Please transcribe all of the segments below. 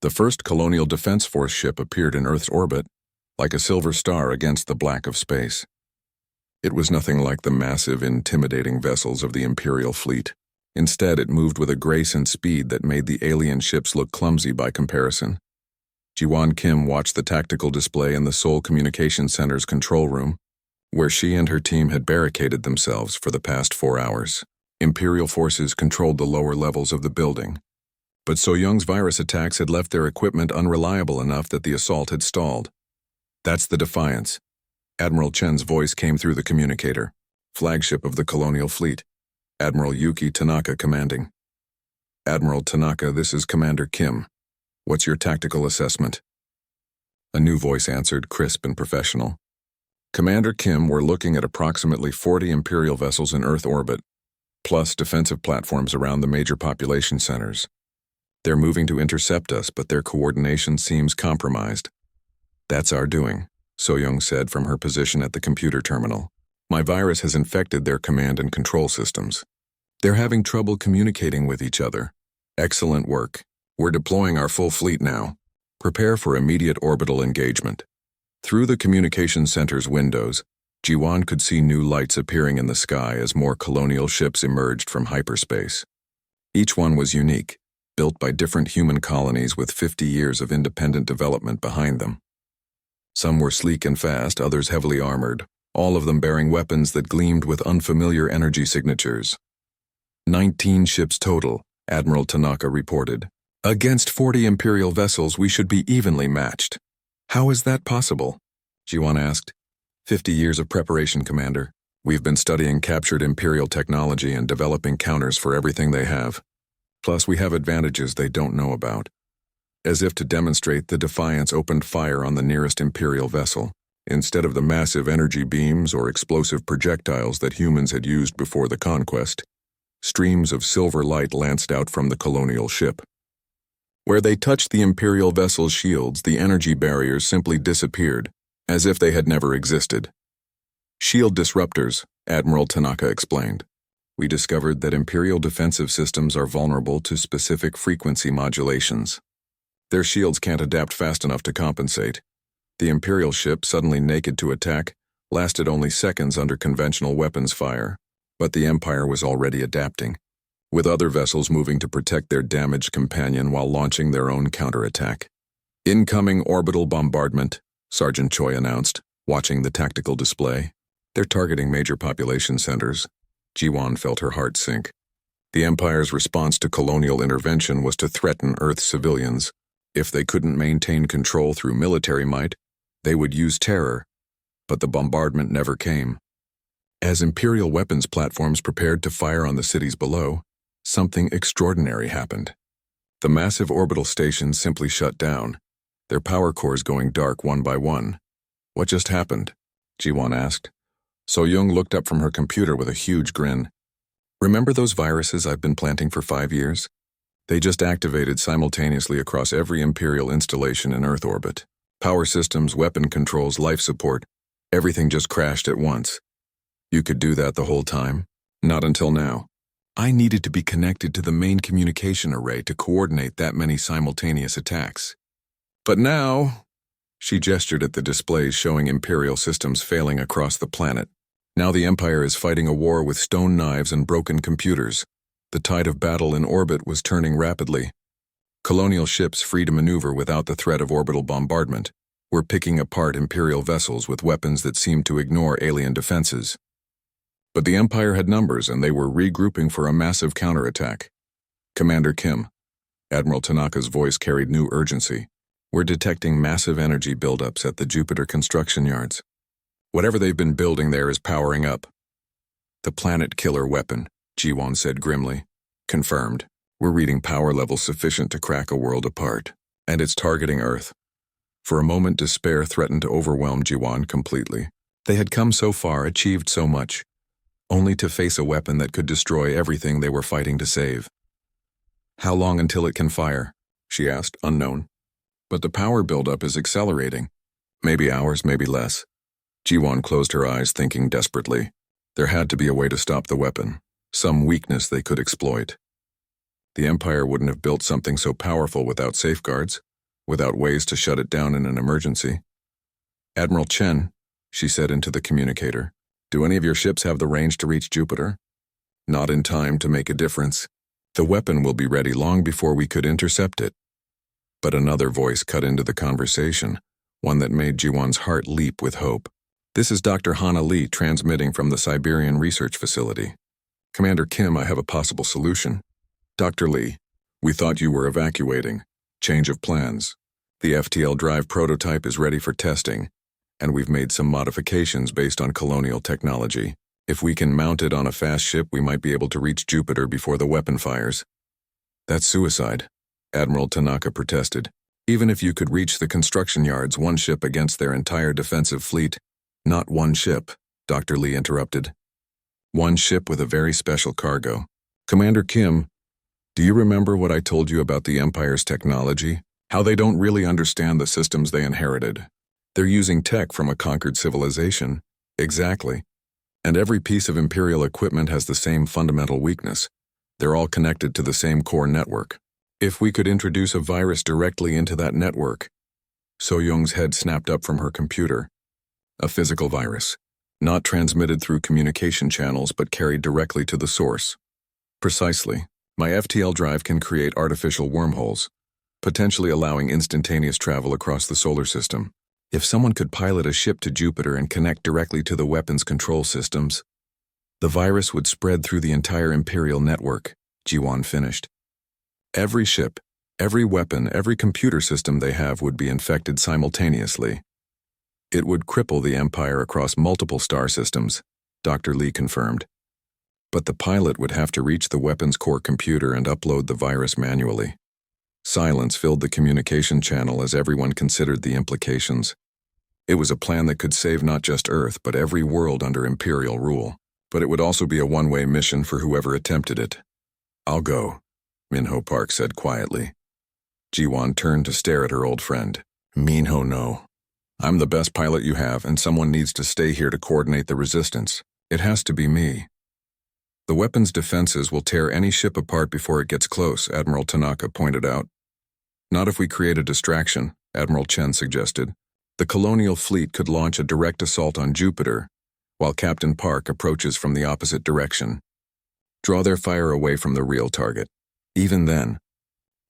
The first Colonial Defense Force ship appeared in Earth's orbit, like a silver star against the black of space. It was nothing like the massive, intimidating vessels of the Imperial fleet. Instead, it moved with a grace and speed that made the alien ships look clumsy by comparison. Ji-won Kim watched the tactical display in the Seoul Communications Center's control room, where she and her team had barricaded themselves for the past 4 hours. Imperial forces controlled the lower levels of the building, but So-young's virus attacks had left their equipment unreliable enough that the assault had stalled. "That's the Defiance." Admiral Chen's voice came through the communicator. "Flagship of the Colonial Fleet. Admiral Yuki Tanaka commanding." "Admiral Tanaka, this is Commander Kim. What's your tactical assessment?" A new voice answered, crisp and professional. "Commander Kim, we're looking at approximately 40 Imperial vessels in Earth orbit, plus defensive platforms around the major population centers. They're moving to intercept us, but their coordination seems compromised." "That's our doing," So-young said from her position at the computer terminal. "My virus has infected their command and control systems. They're having trouble communicating with each other." "Excellent work. We're deploying our full fleet now. Prepare for immediate orbital engagement." Through the communication center's windows, Ji-won could see new lights appearing in the sky as more colonial ships emerged from hyperspace. Each one was unique, built by different human colonies with 50 years of independent development behind them. Some were sleek and fast, others heavily armored, all of them bearing weapons that gleamed with unfamiliar energy signatures. 19 ships total, Admiral Tanaka reported. "Against 40 Imperial vessels, we should be evenly matched." "How is that possible?" Ji-won asked. 50 years of preparation, Commander. We've been studying captured Imperial technology and developing counters for everything they have. Plus, we have advantages they don't know about." As if to demonstrate, the Defiance opened fire on the nearest Imperial vessel, instead of the massive energy beams or explosive projectiles that humans had used before the conquest. Streams of silver light lanced out from the colonial ship. Where they touched the Imperial vessel's shields, the energy barriers simply disappeared, as if they had never existed. "Shield disruptors," Admiral Tanaka explained. "We discovered that Imperial defensive systems are vulnerable to specific frequency modulations. Their shields can't adapt fast enough to compensate. The Imperial ship, suddenly naked to attack, lasted only seconds under conventional weapons fire, but the Empire was already adapting, with other vessels moving to protect their damaged companion while launching their own counterattack. "Incoming orbital bombardment," Sergeant Choi announced, watching the tactical display. "They're targeting major population centers." Ji-won felt her heart sink. The Empire's response to colonial intervention was to threaten Earth's civilians. If they couldn't maintain control through military might, they would use terror. But the bombardment never came. As Imperial weapons platforms prepared to fire on the cities below, something extraordinary happened. The massive orbital stations simply shut down, their power cores going dark one by one. "What just happened?" Ji-won asked. So-young looked up from her computer with a huge grin. "Remember those viruses I've been planting for 5 years? They just activated simultaneously across every Imperial installation in Earth orbit. Power systems, weapon controls, life support, everything just crashed at once. You could do that the whole time? Not until now. I needed to be connected to the main communication array to coordinate that many simultaneous attacks. But now," she gestured at the displays showing Imperial systems failing across the planet. "Now the Empire is fighting a war with stone knives and broken computers. The tide of battle in orbit was turning rapidly. Colonial ships, free to maneuver without the threat of orbital bombardment, were picking apart Imperial vessels with weapons that seemed to ignore alien defenses. But the Empire had numbers, and they were regrouping for a massive counterattack. "Commander Kim," Admiral Tanaka's voice carried new urgency. "We're detecting massive energy buildups at the Jupiter construction yards. Whatever they've been building there is powering up." "The planet killer weapon," Ji-won said grimly. "Confirmed. We're reading power levels sufficient to crack a world apart, and it's targeting Earth." For a moment, despair threatened to overwhelm Ji-won completely. They had come so far, achieved so much, only to face a weapon that could destroy everything they were fighting to save. "How long until it can fire?" she asked, unknown. "But the power buildup is accelerating. Maybe hours, maybe less." Ji-won closed her eyes, thinking desperately. There had to be a way to stop the weapon, some weakness they could exploit. The Empire wouldn't have built something so powerful without safeguards. without ways to shut it down in an emergency. Admiral Chen, she said into the communicator, do any of your ships have the range to reach Jupiter? Not in time to make a difference. The weapon will be ready long before we could intercept it. But another voice cut into the conversation, one that made Jiwon's heart leap with hope. This is Dr. Hana Lee transmitting from the Siberian Research Facility. Commander Kim, I have a possible solution. Dr. Lee, we thought you were evacuating. Change of plans. The FTL drive prototype is ready for testing, and we've made some modifications based on colonial technology. If we can mount it on a fast ship, we might be able to reach Jupiter before the weapon fires. That's suicide, Admiral Tanaka protested. Even if you could reach the construction yards, one ship against their entire defensive fleet. Not one ship, Dr. Lee interrupted. One ship with a very special cargo. Commander Kim, do you remember what I told you about the Empire's technology? How they don't really understand the systems they inherited. They're using tech from a conquered civilization. Exactly. And every piece of Imperial equipment has the same fundamental weakness. They're all connected to the same core network. If we could introduce a virus directly into that network. So-young's head snapped up from her computer. A physical virus. Not transmitted through communication channels but carried directly to the source. Precisely. My FTL drive can create artificial wormholes, potentially allowing instantaneous travel across the solar system. If someone could pilot a ship to Jupiter and connect directly to the weapons control systems, the virus would spread through the entire Imperial network, Jiwon finished. Every ship, every weapon, every computer system they have would be infected simultaneously. It would cripple the Empire across multiple star systems, Dr. Lee confirmed. But the pilot would have to reach the weapons core computer and upload the virus manually. Silence filled the communication channel as everyone considered the implications. It was a plan that could save not just Earth, but every world under Imperial rule. But it would also be a one-way mission for whoever attempted it. I'll go, Minho Park said quietly. Jiwon turned to stare at her old friend. Minho, no. I'm the best pilot you have, and someone needs to stay here to coordinate the resistance. It has to be me. The weapon's defenses will tear any ship apart before it gets close, Admiral Tanaka pointed out. Not if we create a distraction, Admiral Chen suggested. The colonial fleet could launch a direct assault on Jupiter, while Captain Park approaches from the opposite direction. Draw their fire away from the real target. Even then,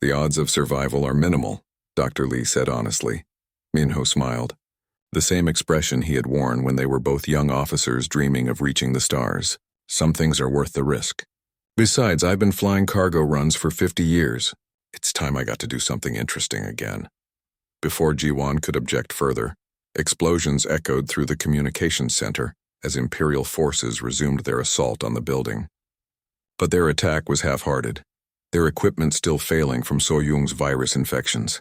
the odds of survival are minimal, Dr. Lee said honestly. Minho smiled. The same expression he had worn when they were both young officers dreaming of reaching the stars. Some things are worth the risk. Besides, I've been flying cargo runs for 50 years. It's time I got to do something interesting again. Before Jiwon could object further, explosions echoed through the communications center as Imperial forces resumed their assault on the building. But their attack was half-hearted, their equipment still failing from So-young's virus infections.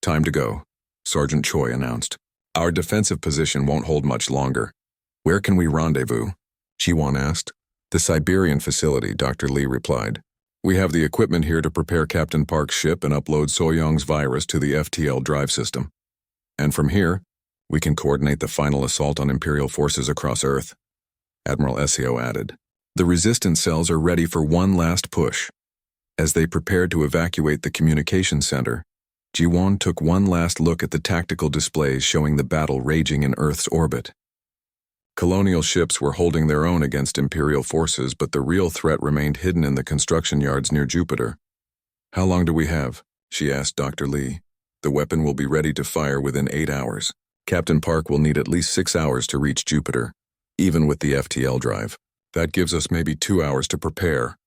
Time to go, Sergeant Choi announced. Our defensive position won't hold much longer. Where can we rendezvous? Jiwon asked. The Siberian facility, Dr. Lee replied. We have the equipment here to prepare Captain Park's ship and upload So-young's virus to the FTL drive system. And from here, we can coordinate the final assault on Imperial forces across Earth. Admiral Essio added. The resistance cells are ready for one last push. As they prepared to evacuate the communication center, Jiwon took one last look at the tactical displays showing the battle raging in Earth's orbit. Colonial ships were holding their own against Imperial forces, but the real threat remained hidden in the construction yards near Jupiter. How long do we have? She asked Dr. Lee. The weapon will be ready to fire within 8 hours. Captain Park will need at least 6 hours to reach Jupiter, even with the FTL drive. That gives us maybe 2 hours to prepare,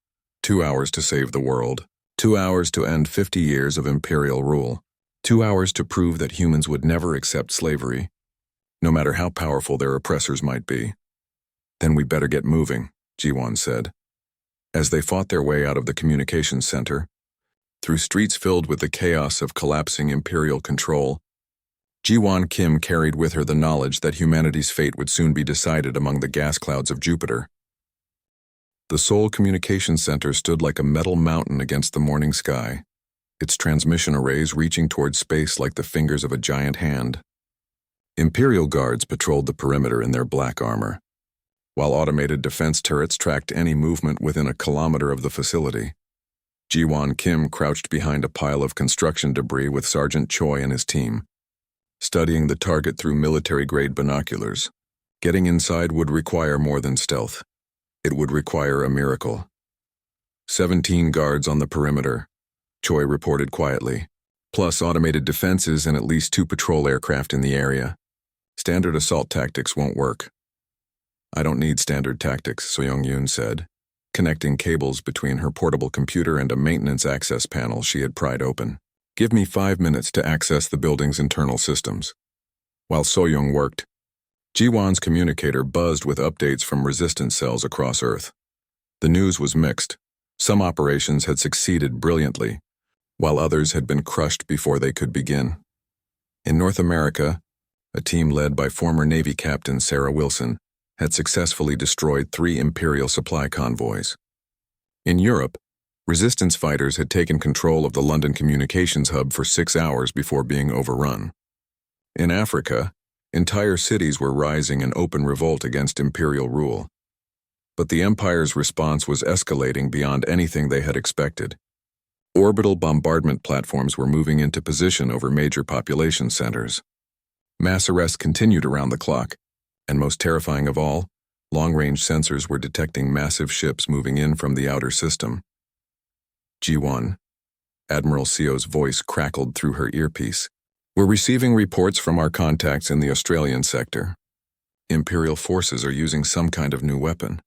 2 hours to save the world, 2 hours to end 50 years of Imperial rule, 2 hours to prove that humans would never accept slavery, no matter how powerful their oppressors might be. Then we better get moving, Jiwon said. As they fought their way out of the communications center, through streets filled with the chaos of collapsing Imperial control, Jiwon Kim carried with her the knowledge that humanity's fate would soon be decided among the gas clouds of Jupiter. The Seoul Communications Center stood like a metal mountain against the morning sky, its transmission arrays reaching towards space like the fingers of a giant hand. Imperial guards patrolled the perimeter in their black armor, while automated defense turrets tracked any movement within a kilometer of the facility. Ji-won Kim crouched behind a pile of construction debris with Sergeant Choi and his team, studying the target through military-grade binoculars. Getting inside would require more than stealth. It would require a miracle. 17 guards on the perimeter, Choi reported quietly, plus automated defenses and at least 2 patrol aircraft in the area. Standard assault tactics won't work. I don't need standard tactics, So Young-yoon said, connecting cables between her portable computer and a maintenance access panel she had pried open. Give me 5 minutes to access the building's internal systems. While So-young worked, Ji-won's communicator buzzed with updates from resistance cells across Earth. The news was mixed. Some operations had succeeded brilliantly, while others had been crushed before they could begin. In North America, a team led by former Navy Captain Sarah Wilson had successfully destroyed 3 Imperial supply convoys. In Europe, resistance fighters had taken control of the London communications hub for 6 hours before being overrun. In Africa, entire cities were rising in open revolt against Imperial rule. But the Empire's response was escalating beyond anything they had expected. Orbital bombardment platforms were moving into position over major population centers. Mass arrests continued around the clock, and most terrifying of all, long-range sensors were detecting massive ships moving in from the outer system. G1, Admiral Seo's voice crackled through her earpiece. We're receiving reports from our contacts in the Australian sector. Imperial forces are using some kind of new weapon.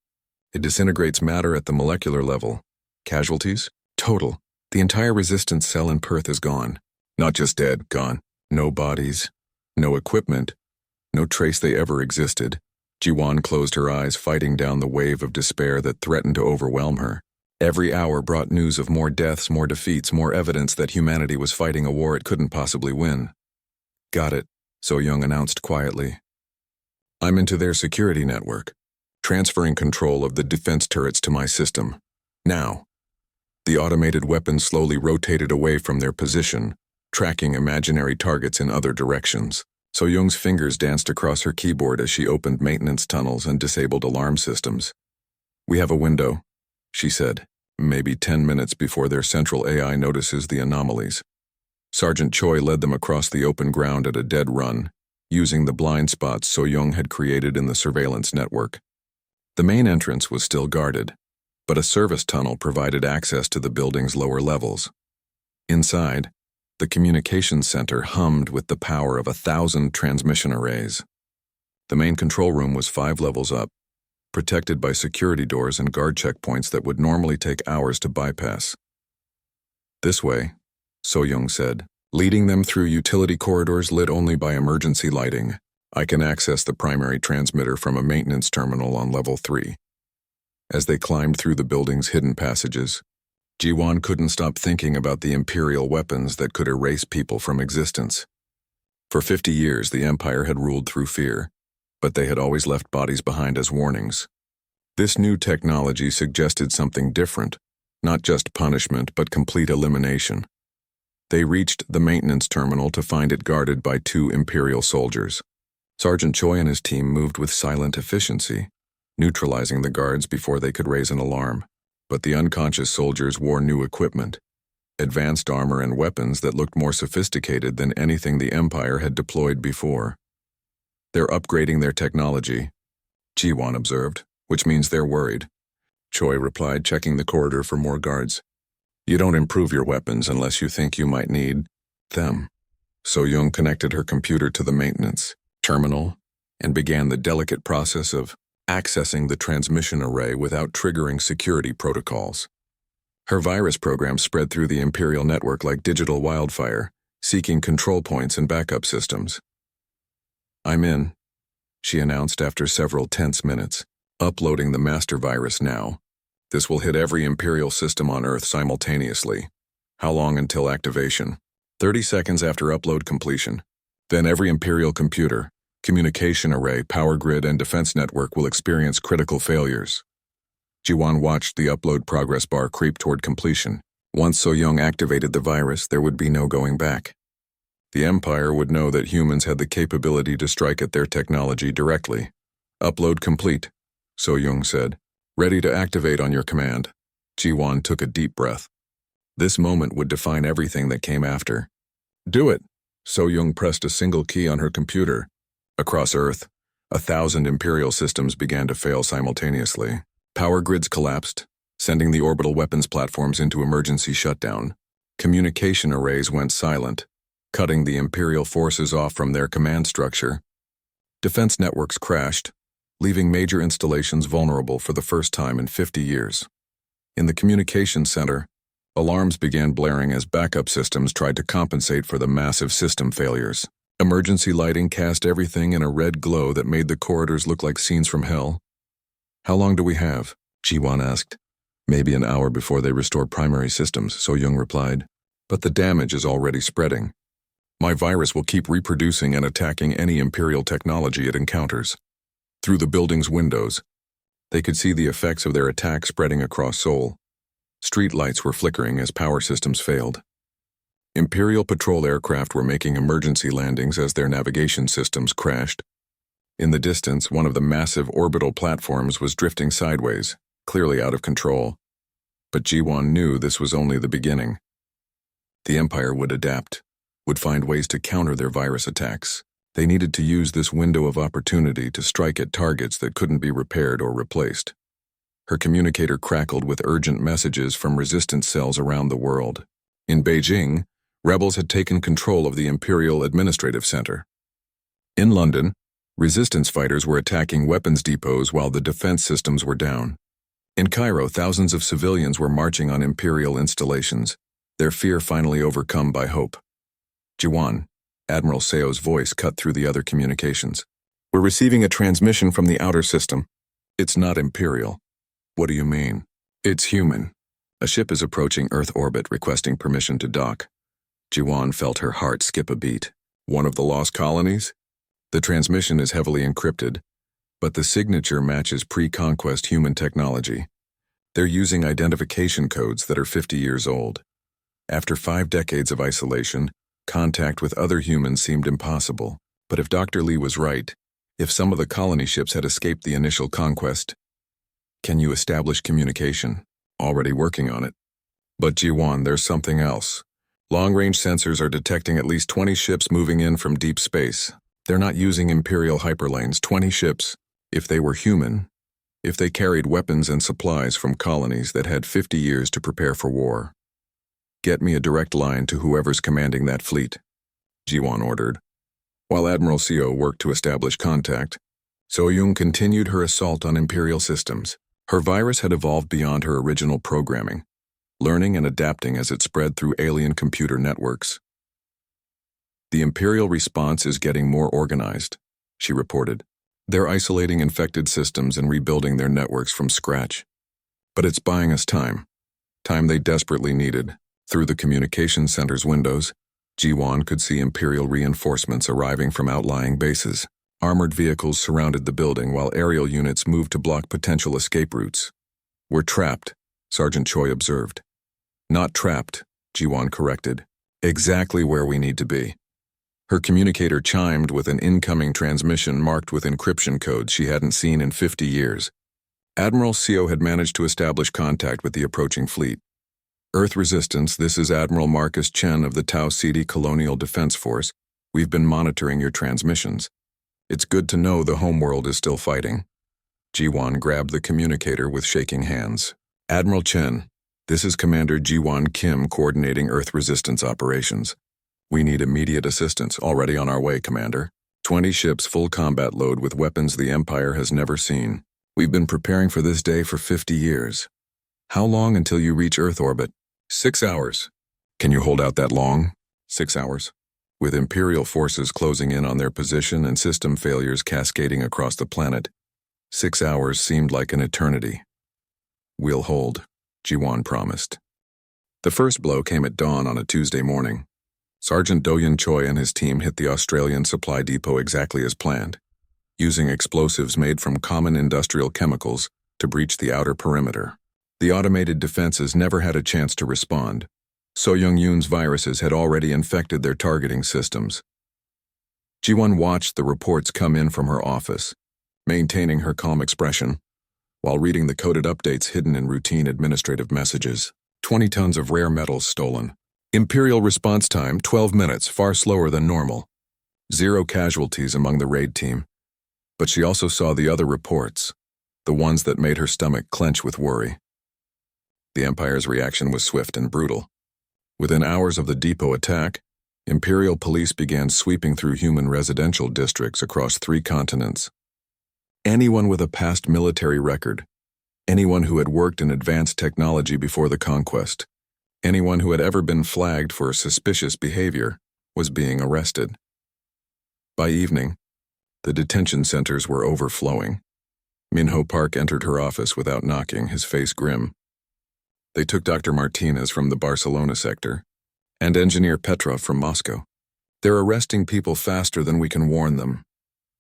It disintegrates matter at the molecular level. Casualties? Total. The entire resistance cell in Perth is gone. Not just dead, gone. No bodies, no equipment, no trace they ever existed. Ji-won closed her eyes, fighting down the wave of despair that threatened to overwhelm her. Every hour brought news of more deaths, more defeats, more evidence that humanity was fighting a war it couldn't possibly win. Got it, So-young announced quietly. I'm into their security network, transferring control of the defense turrets to my system. Now. The automated weapons slowly rotated away from their position, tracking imaginary targets in other directions. So-young's fingers danced across her keyboard as she opened maintenance tunnels and disabled alarm systems. We have a window, she said, maybe 10 minutes before their central AI notices the anomalies. Sergeant Choi led them across the open ground at a dead run, using the blind spots So-young had created in the surveillance network. The main entrance was still guarded, but a service tunnel provided access to the building's lower levels. Inside, the communications center hummed with the power of 1,000 transmission arrays. The main control room was 5 levels up, protected by security doors and guard checkpoints that would normally take hours to bypass. This way, So-young said, leading them through utility corridors lit only by emergency lighting. I can access the primary transmitter from a maintenance terminal on level 3. As they climbed through the building's hidden passages, Ji-won couldn't stop thinking about the Imperial weapons that could erase people from existence. For 50 years, the Empire had ruled through fear, but they had always left bodies behind as warnings. This new technology suggested something different, not just punishment, but complete elimination. They reached the maintenance terminal to find it guarded by 2 Imperial soldiers. Sergeant Choi and his team moved with silent efficiency, neutralizing the guards before they could raise an alarm. But the unconscious soldiers wore new equipment, advanced armor and weapons that looked more sophisticated than anything the Empire had deployed before. They're upgrading their technology, Ji-won observed, which means they're worried. Choi replied, checking the corridor for more guards. You don't improve your weapons unless you think you might need them. So-young connected her computer to the maintenance terminal and began the delicate process of accessing the transmission array without triggering security protocols. Her virus program spread through the Imperial network like digital wildfire, seeking control points and backup systems. I'm in, she announced after several tense minutes, uploading the master virus now. This will hit every Imperial system on Earth simultaneously. How long until activation? 30 seconds after upload completion. Then every Imperial computer, communication array, power grid, and defense network will experience critical failures. Ji-won watched the upload progress bar creep toward completion. Once So-young activated the virus, there would be no going back. The Empire would know that humans had the capability to strike at their technology directly. Upload complete, So-young said. Ready to activate on your command. Ji-won took a deep breath. This moment would define everything that came after. Do it! So-young pressed a single key on her computer. Across Earth, 1,000 Imperial systems began to fail simultaneously. Power grids collapsed, sending the orbital weapons platforms into emergency shutdown. Communication arrays went silent, cutting the Imperial forces off from their command structure. Defense networks crashed, leaving major installations vulnerable for the first time in 50 years. In the communications center, alarms began blaring as backup systems tried to compensate for the massive system failures. Emergency lighting cast everything in a red glow that made the corridors look like scenes from hell. How long do we have? Ji-won asked. Maybe an hour before they restore primary systems, So-young replied. But the damage is already spreading. My virus will keep reproducing and attacking any Imperial technology it encounters. Through the building's windows, they could see the effects of their attack spreading across Seoul. Street lights were flickering as power systems failed. Imperial patrol aircraft were making emergency landings as their navigation systems crashed. In the distance, one of the massive orbital platforms was drifting sideways, clearly out of control. But Ji-won knew this was only the beginning. The Empire would adapt, would find ways to counter their virus attacks. They needed to use this window of opportunity to strike at targets that couldn't be repaired or replaced. Her communicator crackled with urgent messages from resistance cells around the world. In Beijing, rebels had taken control of the Imperial Administrative Center. In London, resistance fighters were attacking weapons depots while the defense systems were down. In Cairo, thousands of civilians were marching on Imperial installations, their fear finally overcome by hope. Ji-won, Admiral Seo's voice cut through the other communications. We're receiving a transmission from the outer system. It's not Imperial. What do you mean? It's human. A ship is approaching Earth orbit requesting permission to dock. Ji-won felt her heart skip a beat. One of the lost colonies? The transmission is heavily encrypted, but the signature matches pre-conquest human technology. They're using identification codes that are 50 years old. After 5 decades of isolation, contact with other humans seemed impossible. But if Dr. Lee was right, if some of the colony ships had escaped the initial conquest, can you establish communication? Already working on it. But Ji-won, there's something else. Long-range sensors are detecting at least 20 ships moving in from deep space. They're not using Imperial hyperlanes. 20 ships, if they were human, if they carried weapons and supplies from colonies that had 50 years to prepare for war. Get me a direct line to whoever's commanding that fleet, Ji-won ordered. While Admiral Seo worked to establish contact, So-young continued her assault on Imperial systems. Her virus had evolved beyond her original programming, learning and adapting as it spread through alien computer networks. The Imperial response is getting more organized, she reported. They're isolating infected systems and rebuilding their networks from scratch. But it's buying us time they desperately needed. Through the communication center's windows, Ji-won could see Imperial reinforcements arriving from outlying bases. Armored vehicles surrounded the building while aerial units moved to block potential escape routes. We're trapped, Sergeant Choi observed. Not trapped, Ji-won corrected. Exactly where we need to be. Her communicator chimed with an incoming transmission marked with encryption codes she hadn't seen in 50 years. Admiral Seo had managed to establish contact with the approaching fleet. Earth Resistance, this is Admiral Marcus Chen of the Tau Ceti Colonial Defense Force. We've been monitoring your transmissions. It's good to know the homeworld is still fighting. Ji-won grabbed the communicator with shaking hands. Admiral Chen, this is Commander Ji-won Kim coordinating Earth Resistance operations. We need immediate assistance. Already on our way, Commander. 20 ships, full combat load with weapons the Empire has never seen. We've been preparing for this day for 50 years. How long until you reach Earth orbit? 6 hours. Can you hold out that long? 6 hours. With Imperial forces closing in on their position and system failures cascading across the planet, 6 hours seemed like an eternity. We'll hold, Ji-won promised. The first blow came at dawn on a Tuesday morning. Sergeant Do-yoon Choi and his team hit the Australian supply depot exactly as planned, using explosives made from common industrial chemicals to breach the outer perimeter. The automated defenses never had a chance to respond. So-young-yoon's viruses had already infected their targeting systems. Ji-won watched the reports come in from her office, maintaining her calm expression, while reading the coded updates hidden in routine administrative messages. 20 tons of rare metals stolen. Imperial response time, 12 minutes, far slower than normal. 0 casualties among the raid team. But she also saw the other reports, the ones that made her stomach clench with worry. The Empire's reaction was swift and brutal. Within hours of the depot attack, Imperial police began sweeping through human residential districts across 3 continents. Anyone with a past military record, anyone who had worked in advanced technology before the conquest, anyone who had ever been flagged for suspicious behavior, was being arrested. By evening, the detention centers were overflowing. Minho Park entered her office without knocking, his face grim. They took Dr. Martinez from the Barcelona sector, and Engineer Petrov from Moscow. They're arresting people faster than we can warn them.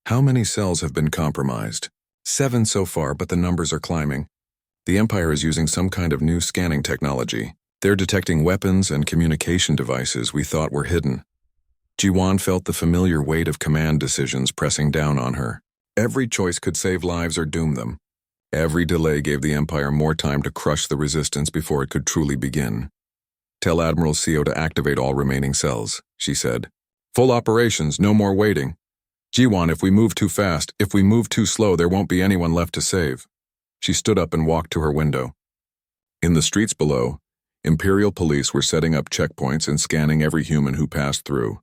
How many cells have been compromised? 7 so far, but the numbers are climbing. The Empire is using some kind of new scanning technology. They're detecting weapons and communication devices we thought were hidden. Jiwan felt the familiar weight of command decisions pressing down on her. Every choice could save lives or doom them. Every delay gave the Empire more time to crush the resistance before it could truly begin. "Tell Admiral Seo to activate all remaining cells," she said. "Full operations, no more waiting. Jiwan, if we move too fast, if we move too slow, there won't be anyone left to save." She stood up and walked to her window. In the streets below, Imperial police were setting up checkpoints and scanning every human who passed through.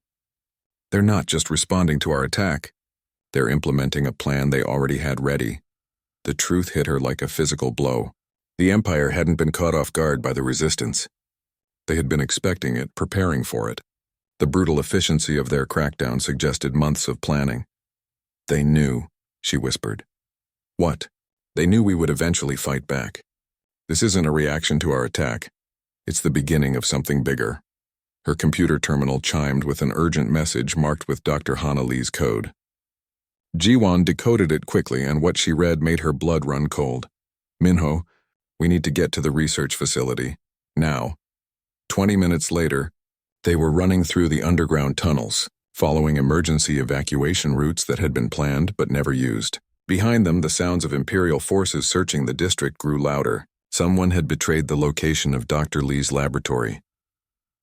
They're not just responding to our attack. They're implementing a plan they already had ready. The truth hit her like a physical blow. The Empire hadn't been caught off guard by the resistance. They had been expecting it, preparing for it. The brutal efficiency of their crackdown suggested months of planning. "They knew," she whispered. "What?" "They knew we would eventually fight back. This isn't a reaction to our attack. It's the beginning of something bigger." Her computer terminal chimed with an urgent message marked with Dr. Hana Lee's code. Jiwan decoded it quickly, and what she read made her blood run cold. "Minho, we need to get to the research facility. Now." 20 minutes later, they were running through the underground tunnels, following emergency evacuation routes that had been planned but never used. Behind them, the sounds of Imperial forces searching the district grew louder. Someone had betrayed the location of Dr. Lee's laboratory.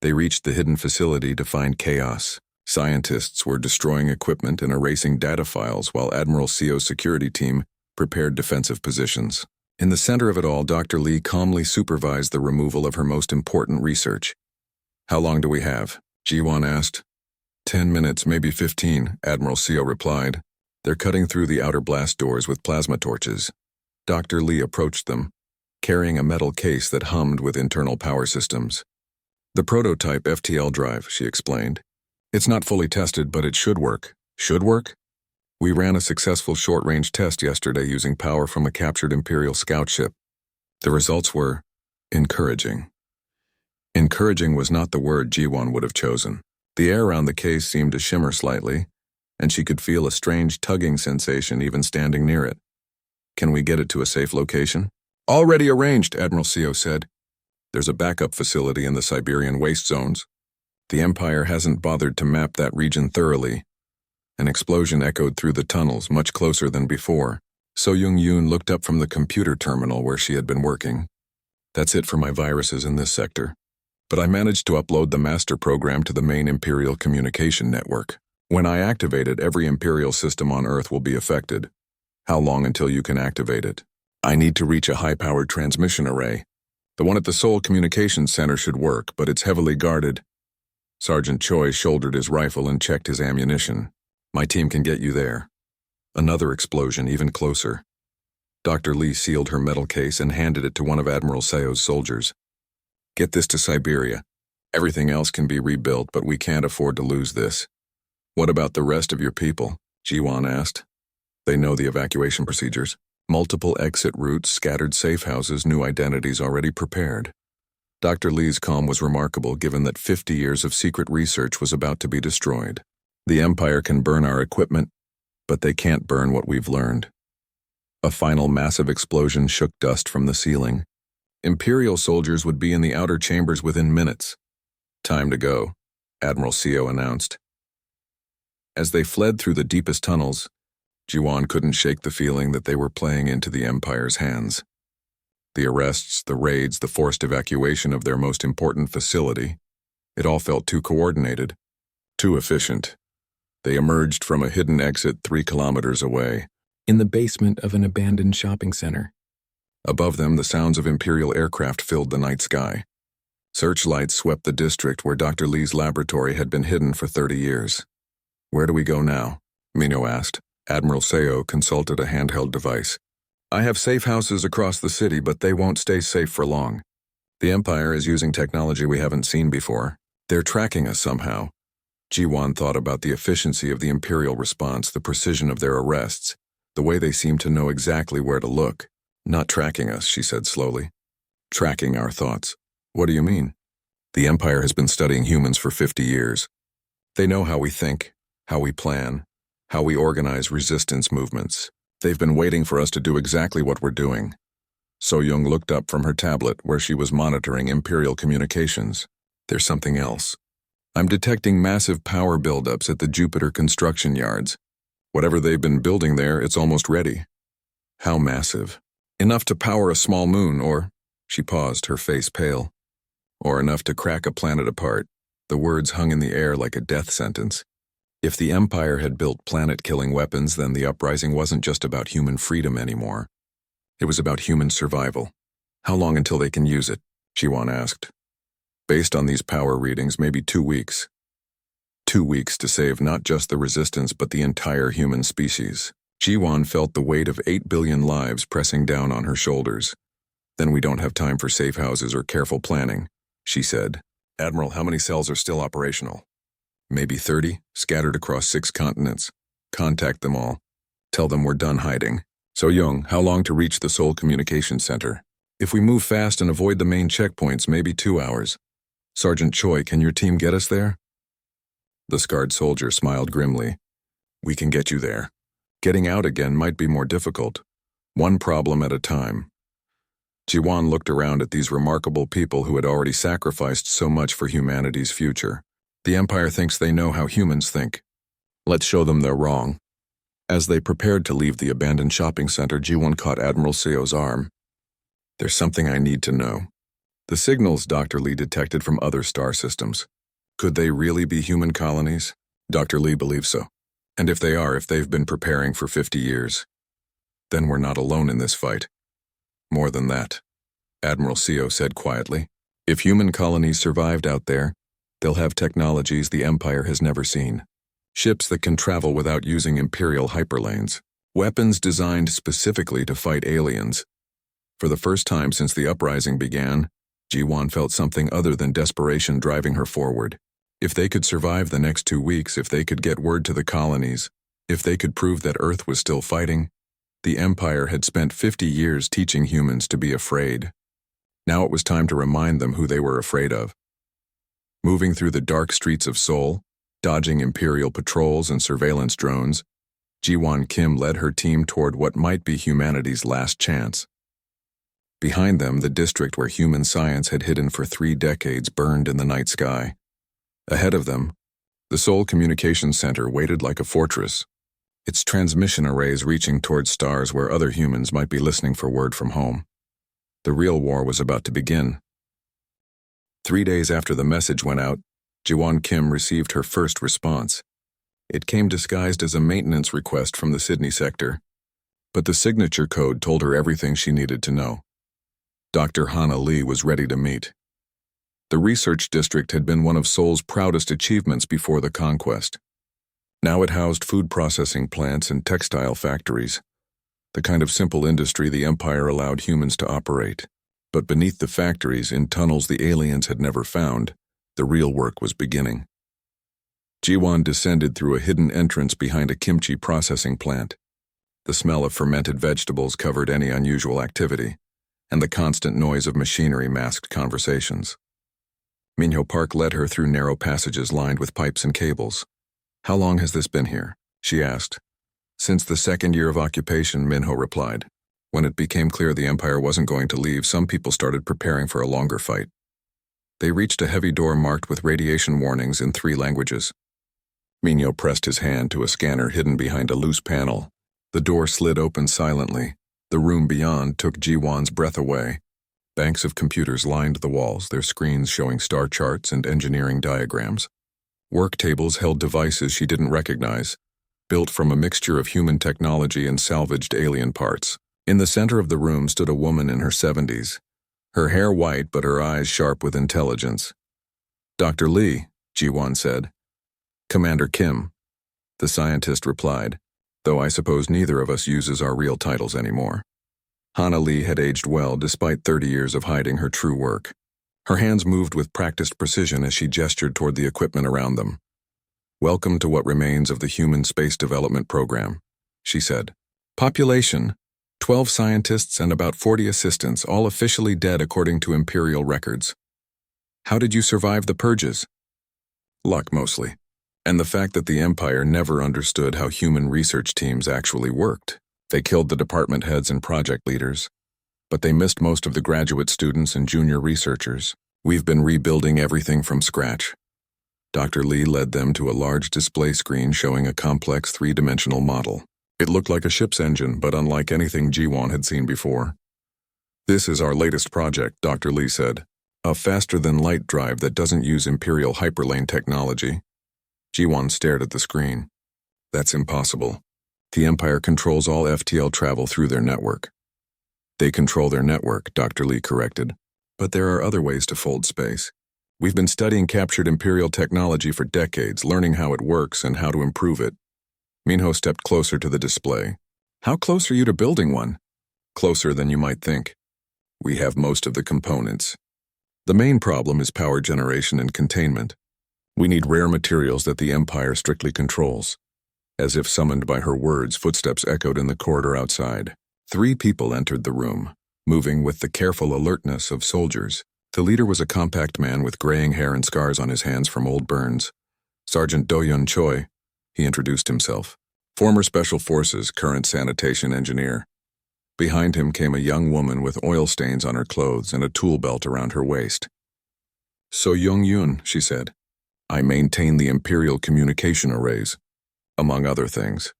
They reached the hidden facility to find chaos. Scientists were destroying equipment and erasing data files while Admiral Seo's security team prepared defensive positions. In the center of it all, Dr. Lee calmly supervised the removal of her most important research. "How long do we have?" Jiwan asked. 10 minutes, maybe 15, Admiral Seo replied. "They're cutting through the outer blast doors with plasma torches." Dr. Lee approached them, carrying a metal case that hummed with internal power systems. "The prototype FTL drive," she explained. "It's not fully tested, but it should work." "Should work?" "We ran a successful short-range test yesterday using power from a captured Imperial scout ship. The results were encouraging." Encouraging was not the word Jiwan would have chosen. The air around the case seemed to shimmer slightly, and she could feel a strange tugging sensation even standing near it. "Can we get it to a safe location?" "Already arranged," Admiral Seo said. "There's a backup facility in the Siberian waste zones. The Empire hasn't bothered to map that region thoroughly." An explosion echoed through the tunnels, much closer than before. So Yoon looked up from the computer terminal where she had been working. "That's it for my viruses in this sector. But I managed to upload the master program to the main Imperial communication network. When I activate it, every Imperial system on Earth will be affected. How long until you can activate it?" "I need to reach a high-powered transmission array. The one at the Seoul Communications Center should work, but it's heavily guarded." Sergeant Choi shouldered his rifle and checked his ammunition. "My team can get you there." Another explosion, even closer. Dr. Lee sealed her metal case and handed it to one of Admiral Seo's soldiers. "Get this to Siberia. Everything else can be rebuilt, but we can't afford to lose this." "What about the rest of your people?" Jiwan asked. "They know the evacuation procedures. Multiple exit routes, scattered safe houses, new identities already prepared." Dr. Lee's calm was remarkable given that 50 years of secret research was about to be destroyed. "The Empire can burn our equipment, but they can't burn what we've learned." A final massive explosion shook dust from the ceiling. Imperial soldiers would be in the outer chambers within minutes. "Time to go," Admiral Seo announced. As they fled through the deepest tunnels, Jiwan couldn't shake the feeling that they were playing into the Empire's hands. The arrests, the raids, the forced evacuation of their most important facility. It all felt too coordinated, too efficient. They emerged from a hidden exit 3 kilometers away, in the basement of an abandoned shopping center. Above them, the sounds of Imperial aircraft filled the night sky. Searchlights swept the district where Dr. Lee's laboratory had been hidden for 30 years. Where do we go now? Minho asked. Admiral Seo consulted a handheld device. I have safe houses across the city, but they won't stay safe for long. The Empire is using technology we haven't seen before. They're tracking us somehow. Ji-Wan thought about the efficiency of the Imperial response, the precision of their arrests, the way they seemed to know exactly where to look. Not tracking us, she said slowly. Tracking our thoughts. What do you mean? The Empire has been studying humans for 50 years. They know how we think, how we plan, how we organize resistance movements. They've been waiting for us to do exactly what we're doing. So-Young looked up from her tablet where she was monitoring Imperial communications. There's something else. I'm detecting massive power buildups at the Jupiter construction yards. Whatever they've been building there, it's almost ready. How massive? Enough to power a small moon, or, she paused, her face pale, or enough to crack a planet apart. The words hung in the air like a death sentence. If the Empire had built planet-killing weapons, then the uprising wasn't just about human freedom anymore. It was about human survival. How long until they can use it? Ji-Wan asked. Based on these power readings, maybe 2 weeks. 2 weeks to save not just the resistance but the entire human species. Ji-Wan felt the weight of 8 billion lives pressing down on her shoulders. Then we don't have time for safe houses or careful planning, she said. Admiral, how many cells are still operational? Maybe 30, scattered across 6 continents. Contact them all. Tell them we're done hiding. So-Young, how long to reach the Seoul Communications Center? If we move fast and avoid the main checkpoints, maybe 2 hours. Sergeant Choi, can your team get us there? The scarred soldier smiled grimly. We can get you there. Getting out again might be more difficult. One problem at a time. Ji-Wan looked around at these remarkable people who had already sacrificed so much for humanity's future. The Empire thinks they know how humans think. Let's show them they're wrong. As they prepared to leave the abandoned shopping center, Ji-Wan caught Admiral Seo's arm. There's something I need to know. The signals Dr. Lee detected from other star systems. Could they really be human colonies? Dr. Lee believes so. And if they are, if they've been preparing for 50 years, then we're not alone in this fight. More than that, Admiral Seo said quietly. If human colonies survived out there, they'll have technologies the Empire has never seen. Ships that can travel without using Imperial hyperlanes. Weapons designed specifically to fight aliens. For the first time since the uprising began, Ji-Wan felt something other than desperation driving her forward. If they could survive the next 2 weeks, if they could get word to the colonies, if they could prove that Earth was still fighting, the Empire had spent 50 years teaching humans to be afraid. Now it was time to remind them who they were afraid of. Moving through the dark streets of Seoul, dodging Imperial patrols and surveillance drones, Ji-Wan Kim led her team toward what might be humanity's last chance. Behind them, the district where human science had hidden for 3 decades burned in the night sky. Ahead of them, the Seoul Communications Center waited like a fortress, its transmission arrays reaching towards stars where other humans might be listening for word from home. The real war was about to begin. 3 days after the message went out, Ji-Wan Kim received her first response. It came disguised as a maintenance request from the Sydney sector, but the signature code told her everything she needed to know. Dr. Hana Lee was ready to meet. The research district had been one of Seoul's proudest achievements before the conquest. Now it housed food processing plants and textile factories, the kind of simple industry the Empire allowed humans to operate. But beneath the factories, in tunnels the aliens had never found, the real work was beginning. Ji-Wan descended through a hidden entrance behind a kimchi processing plant. The smell of fermented vegetables covered any unusual activity, and the constant noise of machinery masked conversations. Minho Park led her through narrow passages lined with pipes and cables. How long has this been here? She asked. Since the 2nd year of occupation, Minho replied. When it became clear the Empire wasn't going to leave, some people started preparing for a longer fight. They reached a heavy door marked with radiation warnings in 3 languages. Minho pressed his hand to a scanner hidden behind a loose panel. The door slid open silently, The room beyond took Ji-won's breath away. Banks of computers lined the walls, their screens showing star charts and engineering diagrams. Work tables held devices she didn't recognize, built from a mixture of human technology and salvaged alien parts. In the center of the room stood a woman in her 70s, her hair white but her eyes sharp with intelligence. "Dr. Lee," Ji-won said. "Commander Kim," the scientist replied, though I suppose neither of us uses our real titles anymore. Hana Lee had aged well despite 30 years of hiding her true work. Her hands moved with practiced precision as she gestured toward the equipment around them. "Welcome to what remains of the Human Space Development Program," she said. "Population, 12 scientists and about 40 assistants, all officially dead according to Imperial records. How did you survive the purges?" "Luck, mostly. And the fact that the Empire never understood how human research teams actually worked. They killed the department heads and project leaders, but they missed most of the graduate students and junior researchers. We've been rebuilding everything from scratch." Dr. Lee led them to a large display screen showing a complex three-dimensional model. It looked like a ship's engine, but unlike anything Ji-won had seen before. "This is our latest project," Dr. Lee said. "A faster-than-light drive that doesn't use Imperial hyperlane technology." Ji-won stared at the screen. "That's impossible. The Empire controls all FTL travel through their network." "They control their network," Dr. Lee corrected. "But there are other ways to fold space. We've been studying captured Imperial technology for decades, learning how it works and how to improve it." Minho stepped closer to the display. "How close are you to building one?" "Closer than you might think. We have most of the components. The main problem is power generation and containment. We need rare materials that the Empire strictly controls." As if summoned by her words, footsteps echoed in the corridor outside. 3 people entered the room, moving with the careful alertness of soldiers. The leader was a compact man with graying hair and scars on his hands from old burns. "Sergeant Do-Yun Choi," he introduced himself. "Former Special Forces, current sanitation engineer." Behind him came a young woman with oil stains on her clothes and a tool belt around her waist. "So Young-Yun," she said. "I maintain the Imperial communication arrays, among other things."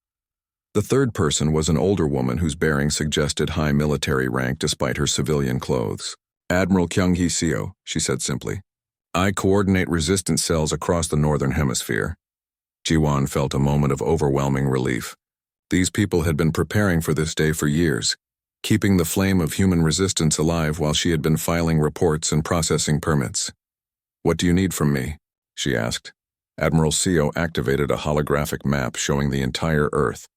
The third person was an older woman whose bearing suggested high military rank despite her civilian clothes. "Admiral Kyung-hee Seo," she said simply. "I coordinate resistance cells across the Northern Hemisphere." Ji-won felt a moment of overwhelming relief. These people had been preparing for this day for years, keeping the flame of human resistance alive while she had been filing reports and processing permits. "What do you need from me?" she asked. Admiral Seo activated a holographic map showing the entire Earth.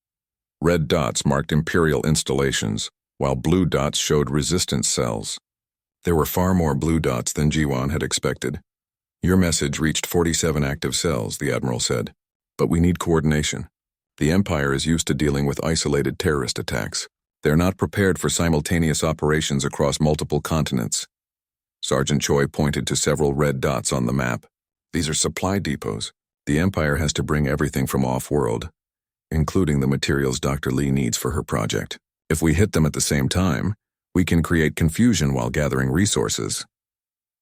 Red dots marked Imperial installations, while blue dots showed resistance cells. There were far more blue dots than Ji-won had expected. "Your message reached 47 active cells," the Admiral said. "But we need coordination. The Empire is used to dealing with isolated terrorist attacks. They're not prepared for simultaneous operations across multiple continents." Sergeant Choi pointed to several red dots on the map. "These are supply depots. The Empire has to bring everything from off-world, including the materials Dr. Lee needs for her project. If we hit them at the same time, we can create confusion while gathering resources.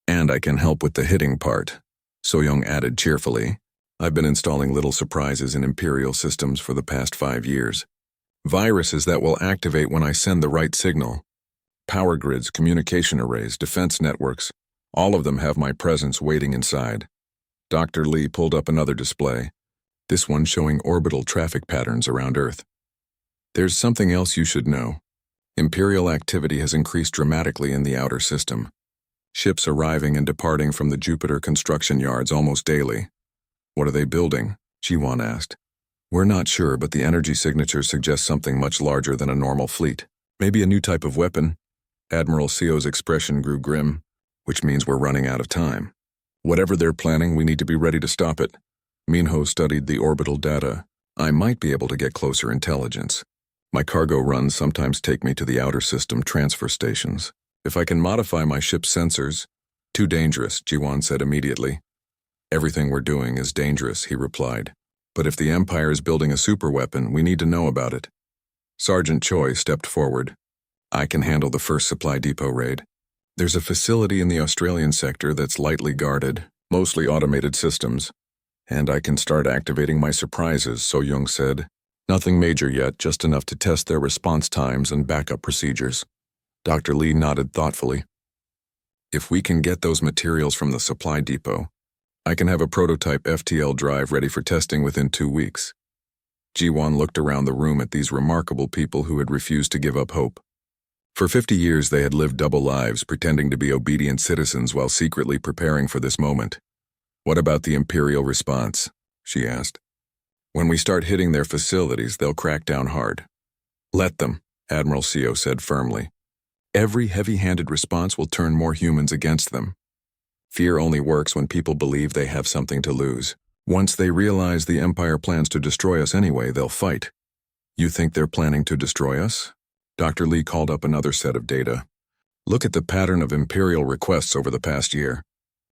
And I can help with the hitting part," So-young added cheerfully. "I've been installing little surprises in Imperial systems for the past 5 years. Viruses that will activate when I send the right signal. Power grids, communication arrays, defense networks, all of them have my presence waiting inside." Dr. Lee pulled up another display, this one showing orbital traffic patterns around Earth. "There's something else you should know. Imperial activity has increased dramatically in the outer system. Ships arriving and departing from the Jupiter construction yards almost daily." "What are they building?" Ji-won asked. "We're not sure, but the energy signature suggests something much larger than a normal fleet. Maybe a new type of weapon." Admiral Seo's expression grew grim, "which means we're running out of time. Whatever they're planning, we need to be ready to stop it." Minho studied the orbital data. "I might be able to get closer intelligence. My cargo runs sometimes take me to the outer system transfer stations. If I can modify my ship's sensors—" "Too dangerous," Ji-won said immediately. "Everything we're doing is dangerous," he replied. "But if the Empire is building a superweapon, we need to know about it." Sergeant Choi stepped forward. "I can handle the first supply depot raid. There's a facility in the Australian sector that's lightly guarded, mostly automated systems. And I can start activating my surprises," So-young said. Nothing major yet, just enough to test their response times and backup procedures. Dr. Lee nodded thoughtfully. If we can get those materials from the supply depot, I can have a prototype FTL drive ready for testing within 2 weeks. Ji-won looked around the room at these remarkable people who had refused to give up hope. For 50 years they had lived double lives, pretending to be obedient citizens while secretly preparing for this moment. What about the Imperial response? She asked. When we start hitting their facilities, they'll crack down hard. Let them, Admiral Seo said firmly. Every heavy-handed response will turn more humans against them. Fear only works when people believe they have something to lose. Once they realize the Empire plans to destroy us anyway, they'll fight. You think they're planning to destroy us? Dr. Lee called up another set of data. Look at the pattern of Imperial requests over the past year.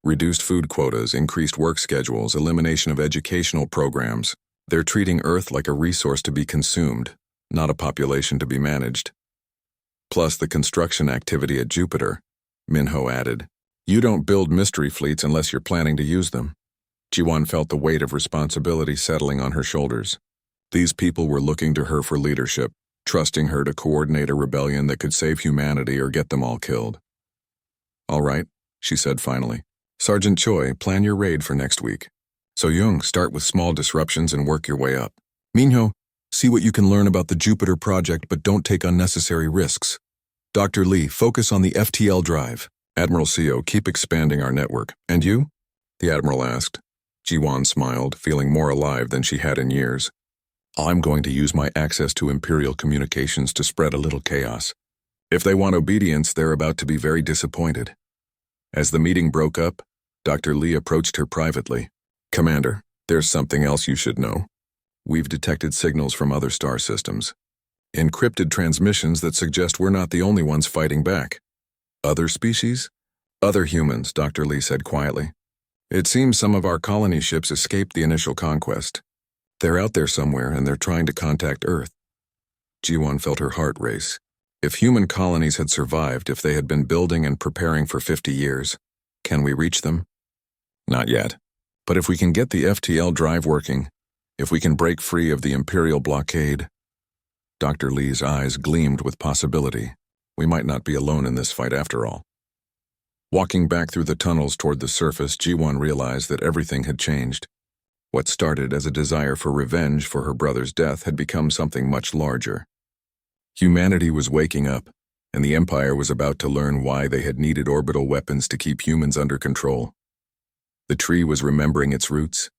Reduced food quotas, increased work schedules, elimination of educational programs. They're treating Earth like a resource to be consumed, not a population to be managed. Plus the construction activity at Jupiter, Minho added. You don't build mystery fleets unless you're planning to use them. Ji-won felt the weight of responsibility settling on her shoulders. These people were looking to her for leadership, trusting her to coordinate a rebellion that could save humanity or get them all killed. All right, she said finally. Sergeant Choi, plan your raid for next week. So-young, start with small disruptions and work your way up. Minho, see what you can learn about the Jupiter project, but don't take unnecessary risks. Dr. Lee, focus on the FTL drive. Admiral Seo, keep expanding our network. And you? The Admiral asked. Ji-won smiled, feeling more alive than she had in years. I'm going to use my access to Imperial communications to spread a little chaos. If they want obedience, they're about to be very disappointed. As the meeting broke up, Dr. Lee approached her privately. Commander, there's something else you should know. We've detected signals from other star systems. Encrypted transmissions that suggest we're not the only ones fighting back. Other species? Other humans, Dr. Lee said quietly. It seems some of our colony ships escaped the initial conquest. They're out there somewhere and they're trying to contact Earth. Ji-won felt her heart race. If human colonies had survived, if they had been building and preparing for 50 years, can we reach them? Not yet. But if we can get the FTL drive working, if we can break free of the Imperial blockade. Dr. Lee's eyes gleamed with possibility. We might not be alone in this fight after all. Walking back through the tunnels toward the surface, Ji-won realized that everything had changed. What started as a desire for revenge for her brother's death had become something much larger. Humanity was waking up, and the Empire was about to learn why they had needed orbital weapons to keep humans under control. The tree was remembering its roots,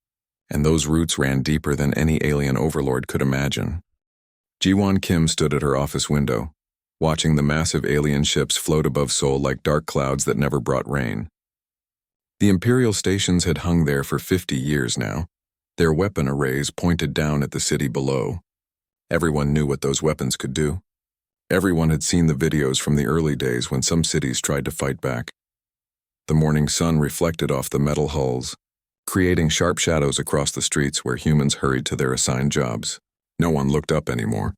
and those roots ran deeper than any alien overlord could imagine. Ji-won Kim stood at her office window, watching the massive alien ships float above Seoul like dark clouds that never brought rain. The Imperial stations had hung there for 50 years now, their weapon arrays pointed down at the city below. Everyone knew what those weapons could do. Everyone had seen the videos from the early days when some cities tried to fight back. The morning sun reflected off the metal hulls, creating sharp shadows across the streets where humans hurried to their assigned jobs. No one looked up anymore.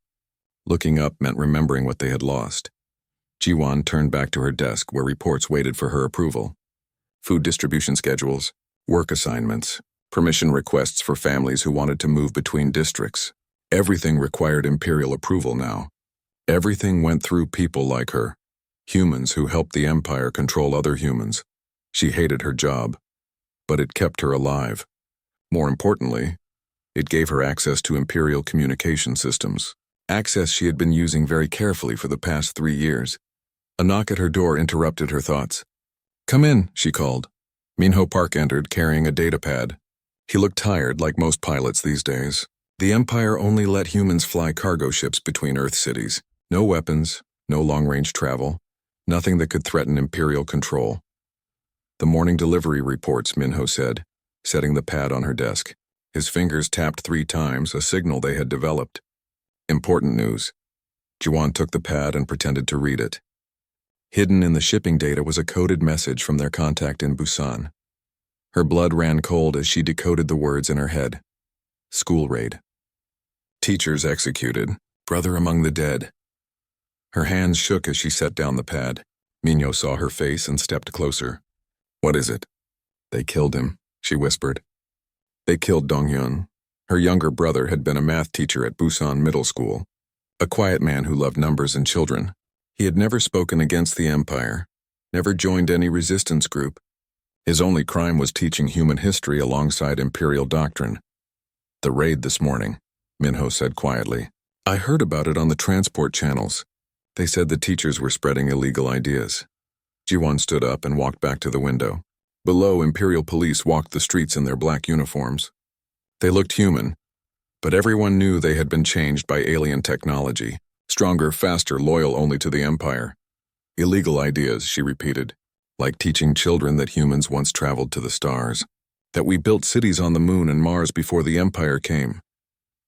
Looking up meant remembering what they had lost. Ji-won turned back to her desk where reports waited for her approval. Food distribution schedules, work assignments, permission requests for families who wanted to move between districts. Everything required Imperial approval now. Everything went through people like her, humans who helped the Empire control other humans. She hated her job, but it kept her alive. More importantly, it gave her access to Imperial communication systems, access she had been using very carefully for the past 3 years. A knock at her door interrupted her thoughts. Come in, she called. Minho Park entered, carrying a datapad. He looked tired, like most pilots these days. The Empire only let humans fly cargo ships between Earth cities. No weapons, no long-range travel, nothing that could threaten Imperial control. The morning delivery reports, Minho said, setting the pad on her desk. His fingers tapped 3 times, a signal they had developed. Important news. Ji-won took the pad and pretended to read it. Hidden in the shipping data was a coded message from their contact in Busan. Her blood ran cold as she decoded the words in her head. School raid. Teachers executed. Brother among the dead. Her hands shook as she set down the pad. Minho saw her face and stepped closer. What is it? They killed him, she whispered. They killed Dong-hyun. Her younger brother had been a math teacher at Busan Middle School, a quiet man who loved numbers and children. He had never spoken against the Empire, never joined any resistance group. His only crime was teaching human history alongside imperial doctrine. "The raid this morning," Minho said quietly. "I heard about it on the transport channels. They said the teachers were spreading illegal ideas." Jiwon stood up and walked back to the window. Below, Imperial police walked the streets in their black uniforms. They looked human, but everyone knew they had been changed by alien technology, stronger, faster, loyal only to the Empire. "Illegal ideas," she repeated, "like teaching children that humans once traveled to the stars, that we built cities on the moon and Mars before the Empire came.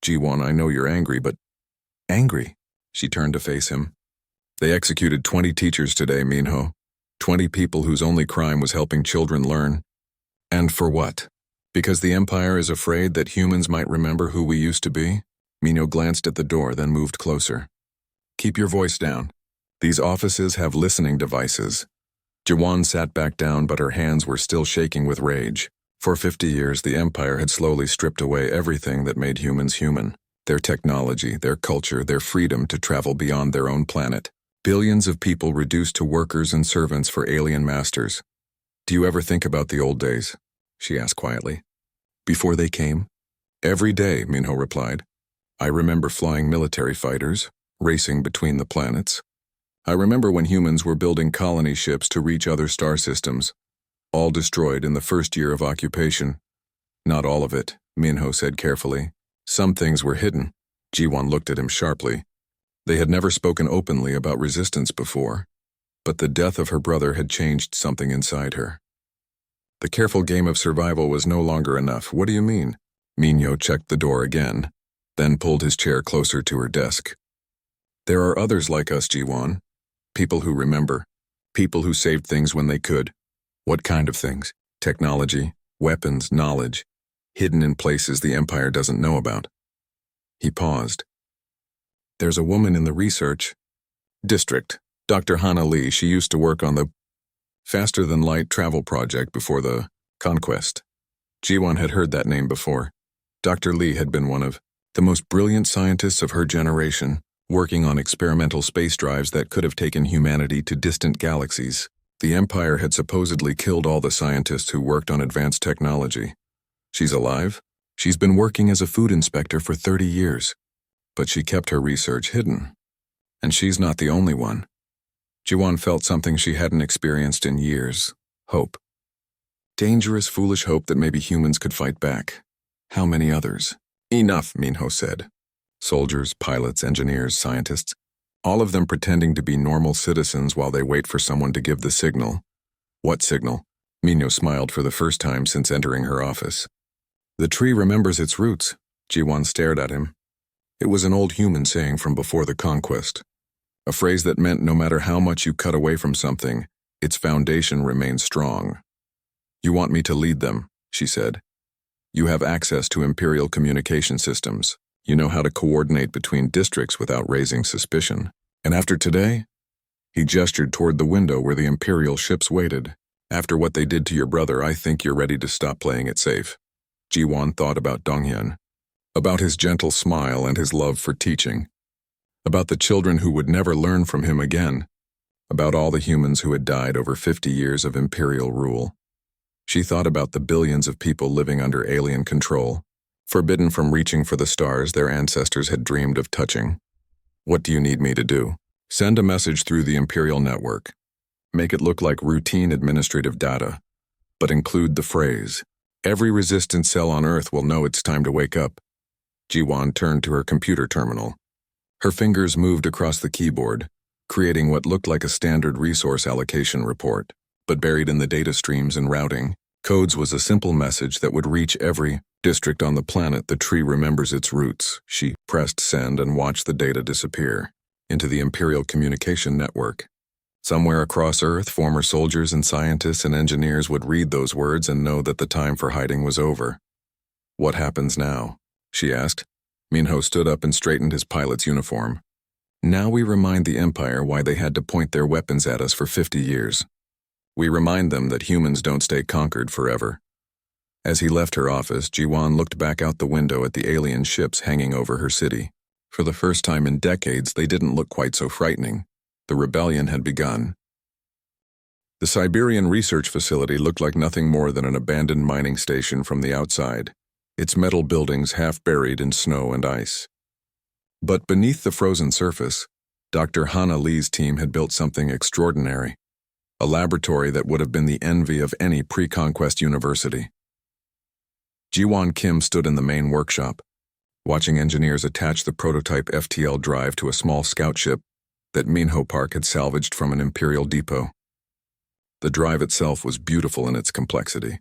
Jiwon, I know you're angry, but—" "Angry?" She turned to face him. "They executed 20 teachers today, Minho. 20 people whose only crime was helping children learn. And for what? Because the Empire is afraid that humans might remember who we used to be?" Minho glanced at the door, then moved closer. "Keep your voice down. These offices have listening devices." Jiwon sat back down, but her hands were still shaking with rage. For 50 years, the Empire had slowly stripped away everything that made humans human. Their technology, their culture, their freedom to travel beyond their own planet. Billions of people reduced to workers and servants for alien masters. "Do you ever think about the old days?" she asked quietly. "Before they came?" "Every day," Minho replied. "I remember flying military fighters, racing between the planets. I remember when humans were building colony ships to reach other star systems, all destroyed in the first year of occupation." "Not all of it," Minho said carefully. "Some things were hidden." Jiwon looked at him sharply. They had never spoken openly about resistance before, but the death of her brother had changed something inside her. The careful game of survival was no longer enough. "What do you mean?" Minho checked the door again, then pulled his chair closer to her desk. "There are others like us, Jiwon. People who remember. People who saved things when they could." "What kind of things?" "Technology, weapons, knowledge, hidden in places the Empire doesn't know about." He paused. "There's a woman in the research district, Dr. Hana Lee. She used to work on the faster-than-light travel project before the conquest." Jiwon had heard that name before. Dr. Lee had been one of the most brilliant scientists of her generation, working on experimental space drives that could have taken humanity to distant galaxies. The Empire had supposedly killed all the scientists who worked on advanced technology. "She's alive? She's been working as a food inspector for 30 years. But she kept her research hidden. And she's not the only one." Jiwon felt something she hadn't experienced in years. Hope. Dangerous, foolish hope that maybe humans could fight back. How many others? "Enough," Minho said. Soldiers, pilots, engineers, scientists, all of them pretending to be normal citizens while they wait for someone to give the signal. "What signal?" Minho smiled for the first time since entering her office. "The tree remembers its roots." Jiwon stared at him. It was an old human saying from before the conquest. A phrase that meant no matter how much you cut away from something, its foundation remains strong. "You want me to lead them," she said. "You have access to Imperial communication systems. You know how to coordinate between districts without raising suspicion. And after today?" He gestured toward the window where the Imperial ships waited. "After what they did to your brother, I think you're ready to stop playing it safe." Jiwon thought about Donghyun, about his gentle smile and his love for teaching, about the children who would never learn from him again, about all the humans who had died over 50 years of Imperial rule. She thought about the billions of people living under alien control, forbidden from reaching for the stars their ancestors had dreamed of touching. "What do you need me to do?" "Send a message through the Imperial network. Make it look like routine administrative data, but include the phrase, 'Every resistance cell on Earth will know it's time to wake up.'" Jiwon turned to her computer terminal. Her fingers moved across the keyboard, creating what looked like a standard resource allocation report, but buried in the data streams and routing codes was a simple message that would reach every district on the planet. "The tree remembers its roots." She pressed send and watched the data disappear into the Imperial communication network. Somewhere across Earth, former soldiers and scientists and engineers would read those words and know that the time for hiding was over. "What happens now?" she asked. Minho stood up and straightened his pilot's uniform. "Now we remind the Empire why they had to point their weapons at us for 50 years. We remind them that humans don't stay conquered forever. As he left her office, Jiwan looked back out the window at the alien ships hanging over her city. For the first time in decades, they didn't look quite so frightening. The rebellion had begun. The Siberian research facility looked like nothing more than an abandoned mining station from the outside, its metal buildings half buried in snow and ice. But beneath the frozen surface, Dr. Hana Lee's team had built something extraordinary, a laboratory that would have been the envy of any pre-conquest university. Jiwan Kim stood in the main workshop, watching engineers attach the prototype FTL drive to a small scout ship that Minho Park had salvaged from an Imperial depot. The drive itself was beautiful in its complexity,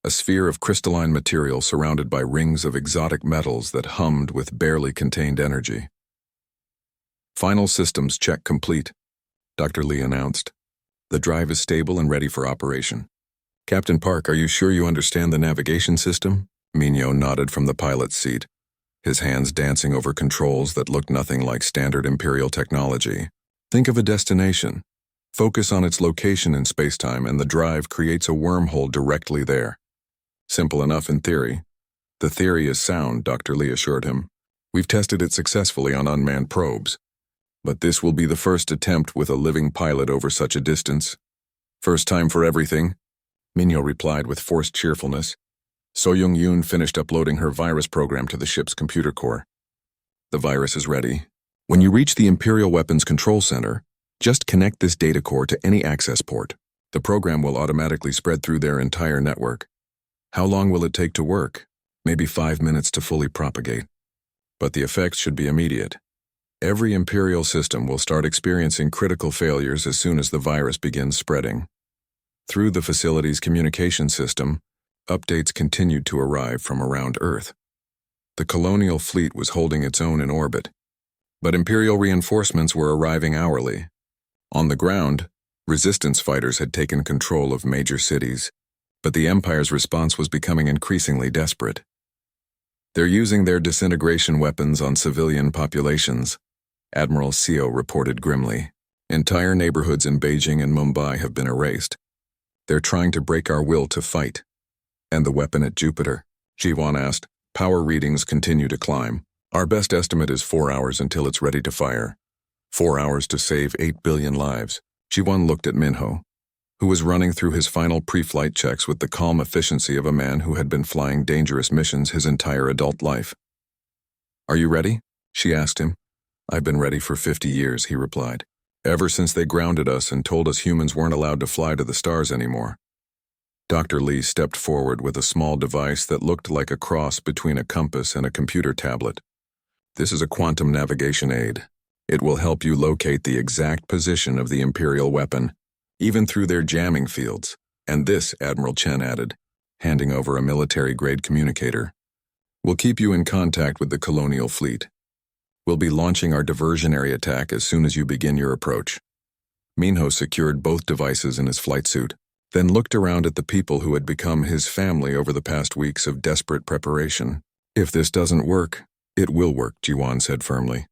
a sphere of crystalline material surrounded by rings of exotic metals that hummed with barely contained energy. "Final systems check complete," Dr. Lee announced. "The drive is stable and ready for operation." "Captain Park, are you sure you understand the navigation system?" Minho nodded from the pilot's seat, his hands dancing over controls that looked nothing like standard Imperial technology. "Think of a destination. Focus on its location in spacetime, and the drive creates a wormhole directly there. Simple enough in theory." "The theory is sound," Dr. Lee assured him. "We've tested it successfully on unmanned probes. But this will be the first attempt with a living pilot over such a distance." "First time for everything," Minho replied with forced cheerfulness. So-Young Yoon finished uploading her virus program to the ship's computer core. "The virus is ready. When you reach the Imperial Weapons Control Center, just connect this data core to any access port. The program will automatically spread through their entire network. How long will it take to work? Maybe 5 minutes to fully propagate. But the effects should be immediate. Every Imperial system will start experiencing critical failures as soon as the virus begins spreading." Through the facility's communication system, updates continued to arrive from around Earth. The colonial fleet was holding its own in orbit, but Imperial reinforcements were arriving hourly. On the ground, resistance fighters had taken control of major cities, but the Empire's response was becoming increasingly desperate. "They're using their disintegration weapons on civilian populations," Admiral Seo reported grimly. "Entire neighborhoods in Beijing and Mumbai have been erased. They're trying to break our will to fight." "And the weapon at Jupiter?" Jiwan asked. "Power readings continue to climb. Our best estimate is 4 hours until it's ready to fire. 4 hours to save 8 billion lives." Jiwan looked at Minho, who was running through his final pre-flight checks with the calm efficiency of a man who had been flying dangerous missions his entire adult life. "Are you ready?" she asked him. "I've been ready for 50 years, he replied. "Ever since they grounded us and told us humans weren't allowed to fly to the stars anymore." Dr. Lee stepped forward with a small device that looked like a cross between a compass and a computer tablet. "This is a quantum navigation aid. It will help you locate the exact position of the Imperial weapon, even through their jamming fields. And this," Admiral Chen added, handing over a military-grade communicator, "will keep you in contact with the colonial fleet. We'll be launching our diversionary attack as soon as you begin your approach." Minho secured both devices in his flight suit, then looked around at the people who had become his family over the past weeks of desperate preparation. "If this doesn't work, it will work," Jiwan said firmly.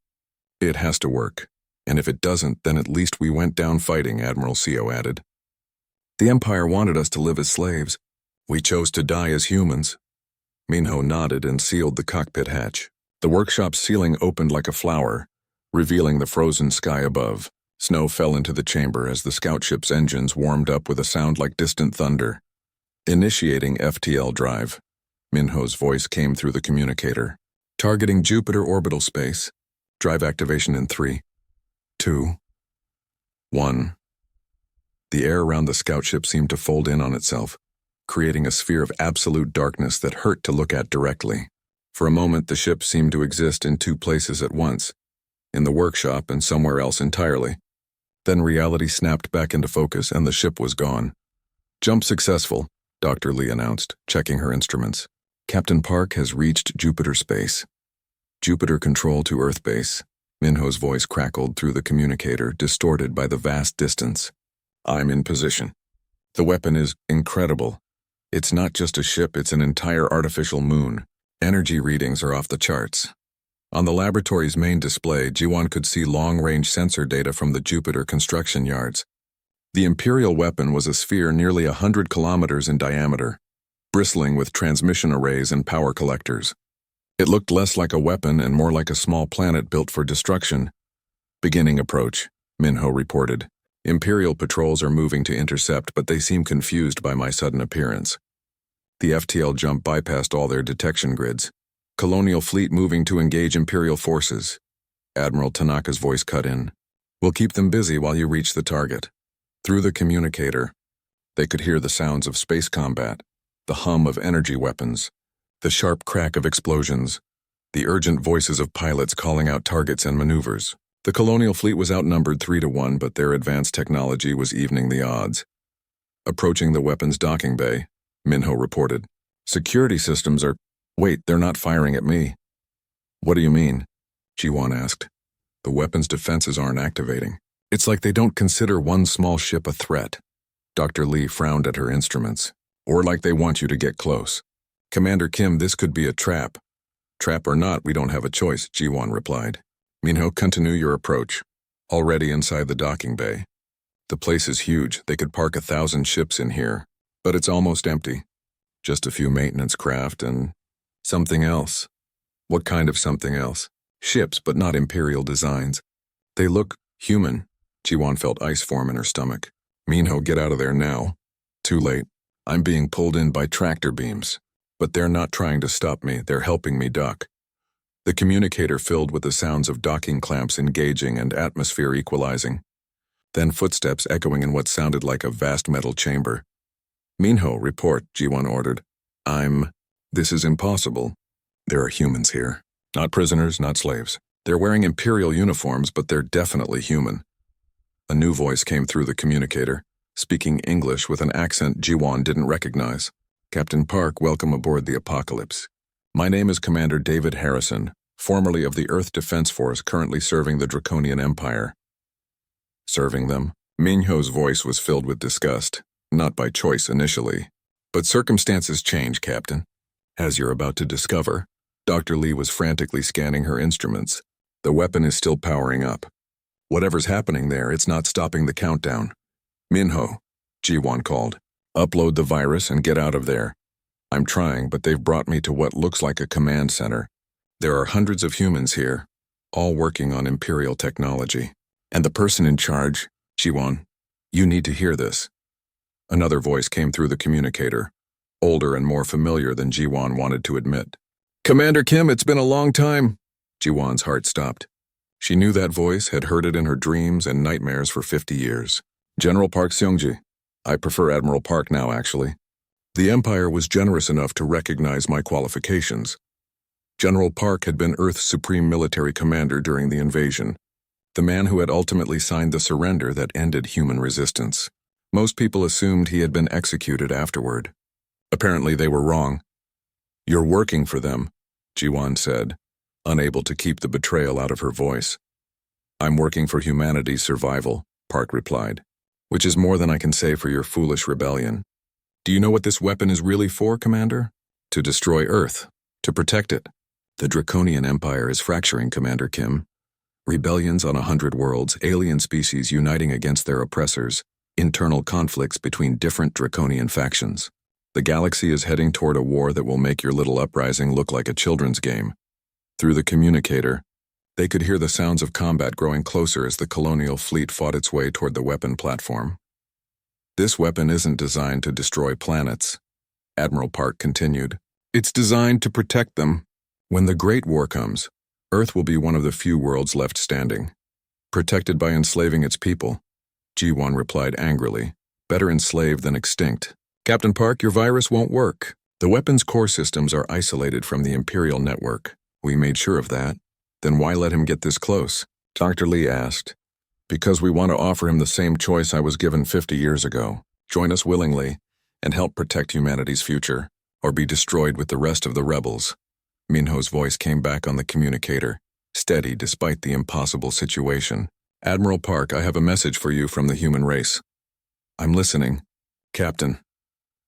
"It has to work. And if it doesn't, then at least we went down fighting," Admiral Seo added. "The Empire wanted us to live as slaves. We chose to die as humans." Minho nodded and sealed the cockpit hatch. The workshop's ceiling opened like a flower, revealing the frozen sky above. Snow fell into the chamber as the scout ship's engines warmed up with a sound like distant thunder. "Initiating FTL drive." Minho's voice came through the communicator. "Targeting Jupiter orbital space. Drive activation in 3, 2, 1. The air around the scout ship seemed to fold in on itself, creating a sphere of absolute darkness that hurt to look at directly. For a moment, the ship seemed to exist in 2 places at once, in the workshop and somewhere else entirely. Then reality snapped back into focus and the ship was gone. "Jump successful," Dr. Lee announced, checking her instruments. "Captain Park has reached Jupiter space. Jupiter control to Earth base." Minho's voice crackled through the communicator, distorted by the vast distance. "I'm in position. The weapon is incredible. It's not just a ship, it's an entire artificial moon. Energy readings are off the charts." On the laboratory's main display, Jiwan could see long-range sensor data from the Jupiter construction yards. The Imperial weapon was a sphere nearly 100 kilometers in diameter, bristling with transmission arrays and power collectors. It looked less like a weapon and more like a small planet built for destruction. Beginning approach, Minho reported. Imperial patrols are moving to intercept, but they seem confused by my sudden appearance. The FTL jump bypassed all their detection grids. Colonial fleet moving to engage Imperial forces. Admiral Tanaka's voice cut in. We'll keep them busy while you reach the target. Through the communicator, they could hear the sounds of space combat, the hum of energy weapons, the sharp crack of explosions, the urgent voices of pilots calling out targets and maneuvers. The colonial fleet was outnumbered 3-1, but their advanced technology was evening the odds. Approaching the weapons docking bay, Minho reported. Security systems are... Wait, they're not firing at me. What do you mean? Ji-won asked. The weapons defenses aren't activating. It's like they don't consider one small ship a threat. Dr. Lee frowned at her instruments. Or like they want you to get close. Commander Kim, this could be a trap. Trap or not, we don't have a choice, Ji-won replied. Minho, continue your approach. Already inside the docking bay. The place is huge. They could park 1,000 ships in here. But it's almost empty. Just a few maintenance craft and... something else. What kind of something else? Ships, but not Imperial designs. They look human. Ji-won felt ice form in her stomach. Minho, get out of there now. Too late. I'm being pulled in by tractor beams. But they're not trying to stop me. They're helping me duck. The communicator filled with the sounds of docking clamps engaging and atmosphere equalizing. Then footsteps echoing in what sounded like a vast metal chamber. Minho, report, Ji-won ordered. This is impossible. There are humans here. Not prisoners, not slaves. They're wearing Imperial uniforms, but they're definitely human. A new voice came through the communicator, speaking English with an accent Ji-won didn't recognize. Captain Park, welcome aboard the Apocalypse. My name is Commander David Harrison, formerly of the Earth Defense Force, currently serving the Draconian Empire. Serving them? Minho's voice was filled with disgust, not by choice initially. But circumstances change, Captain. As you're about to discover, Dr. Lee was frantically scanning her instruments. The weapon is still powering up. Whatever's happening there, it's not stopping the countdown. Minho, Ji-won called. Upload the virus and get out of there. I'm trying, but they've brought me to what looks like a command center. There are hundreds of humans here, all working on Imperial technology. And the person in charge, Ji-won, you need to hear this. Another voice came through the communicator, older and more familiar than Ji-won wanted to admit. Commander Kim, it's been a long time. Ji-won's heart stopped. She knew that voice, had heard it in her dreams and nightmares for 50 years. General Park Seungji. I prefer Admiral Park now, actually. The Empire was generous enough to recognize my qualifications. General Park had been Earth's supreme military commander during the invasion, the man who had ultimately signed the surrender that ended human resistance. Most people assumed he had been executed afterward. Apparently they were wrong. You're working for them, Ji-won said, unable to keep the betrayal out of her voice. I'm working for humanity's survival, Park replied, which is more than I can say for your foolish rebellion. Do you know what this weapon is really for, Commander? To destroy Earth, to protect it. The Draconian Empire is fracturing, Commander Kim. Rebellions on 100 worlds, alien species uniting against their oppressors, internal conflicts between different Draconian factions. The galaxy is heading toward a war that will make your little uprising look like a children's game. Through the communicator, they could hear the sounds of combat growing closer as the colonial fleet fought its way toward the weapon platform. This weapon isn't designed to destroy planets, Admiral Park continued. It's designed to protect them. When the Great War comes, Earth will be one of the few worlds left standing, protected by enslaving its people. Ji-won replied angrily, better enslaved than extinct. Captain Park, your virus won't work. The weapon's core systems are isolated from the Imperial network. We made sure of that. Then why let him get this close? Dr. Lee asked. Because we want to offer him the same choice I was given 50 years ago. Join us willingly and help protect humanity's future, or be destroyed with the rest of the rebels. Minho's voice came back on the communicator, steady despite the impossible situation. Admiral Park, I have a message for you from the human race. I'm listening. Captain.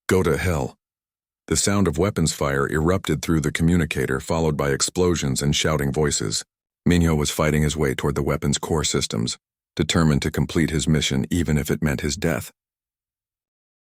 Go to hell. The sound of weapons fire erupted through the communicator, followed by explosions and shouting voices. Minho was fighting his way toward the weapon's core systems, determined to complete his mission even if it meant his death.